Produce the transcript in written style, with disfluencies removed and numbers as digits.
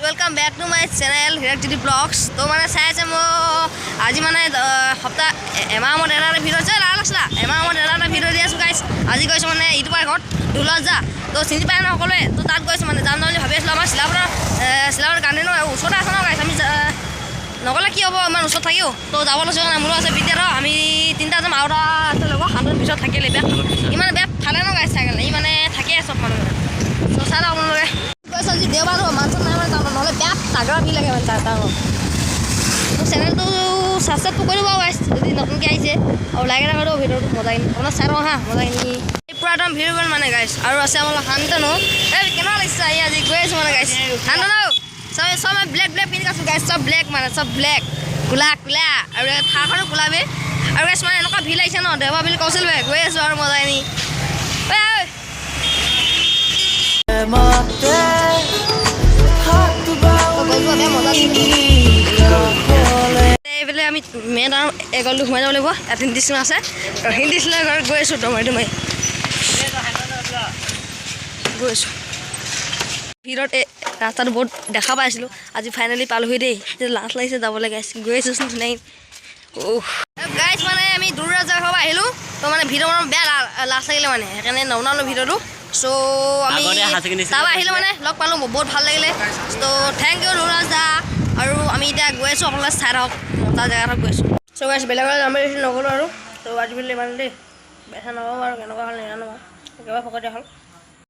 welcome back to my channel Hirak Vlogs. तो मैंने size है मो आज मैंने हफ्ता एमाउंट एरार वीडियो चल आलसला एमाउंट एरार वीडियो दिया सु गाइस आज गयस माने इटुपार घट ढुला जा तो चिनि पाय न সকলে তো তাত গয়স মানে যাম বুলি ভাবি আছিলো আমাৰ সিলাবৰ কাৰণে ন ওচৰতে আছে ন গাইস আমি নগলে কি হ'ব ইমান ওচৰত থাকিও তো যাব লছ কাৰণে মোৰো আছে বিদ্যাৰ আমি তিনটা যাম আউৰা আছে লগ হাতৰ পিছত থাকিলে বেক ইমান বেক খালে ন গাইস চাগলে ই মানে থাকে সব মানুহ তো সারা আপোনালোকে গয়স আজি দেওবাৰ মাছ নাই মানে তাৰ নহলে বেক তাগৰা ভি লাগে মানে তাৰ তো চেনেলটো সাবস্ক্ৰাইব কৰিব গাইস যদি নতুনকৈ আহিছে আৰু লাইক এটা কৰিব ভিডিওটো মজাই আপোনাৰ চাই ৰহ হা মজাই পুৰা একদম ভিৰ গ'ল মানে গাইস আৰু আছে আমাৰ শান্তনু এই কেনে লাগিছে আজি গৈ আছো মানে গাইস শান্তনু সব ব্লেক পিন্ধি আছো গাইস সব ব্লেক মানে সব ব্লেক কুলা আৰু ঠাখনো কুলাবে আৰু গাইস মানে এনেকুৱা ভিৰ লাগিছে ন দেওবাৰ বুলি কৈছিল বে গৈ আছো আৰু মজাই নি এইফালে আমি মেইন আৰু এগলটো সোমাই যাব লাগিব ইয়াত হিন্দী চিনেমা আছে হিন্দী চিনেমা গৈ আছো তোমাই গৈ আছো ভিৰত ৰাস্তাটো বহুত দেখা পাইছিলোঁ আজি ফাইনেলি পালোহি দেই লাজ লাগিছে যাবলৈ গৈ আছো নাই গাইছ মানে আমি দূৰ জেগা পৰা আহিলোঁ তো মানে ভিডিঅ' বনাব বেয়া লাজ লাগিলে মানে সেইকাৰণে নবনালো ভিডিঅ'টো চ' আমি তাৰপৰা আহিলোঁ মানে লগ পালোঁ বহুত ভাল লাগিলে তো থেংক ইউ লুৰাজ দা আৰু আমি এতিয়া গৈ আছোঁ আপোনালোকে চাই থাকক মজা জেগাত গৈ আছোঁ চ' গাইছ বেলেগত আমি নগ'লোঁ আৰু তো আজি বুলি ইমান দেই বেচা নগ'ব আৰু কেনেকুৱা হ'ল নাজানো একেবাৰে ফকতীয়া হ'ল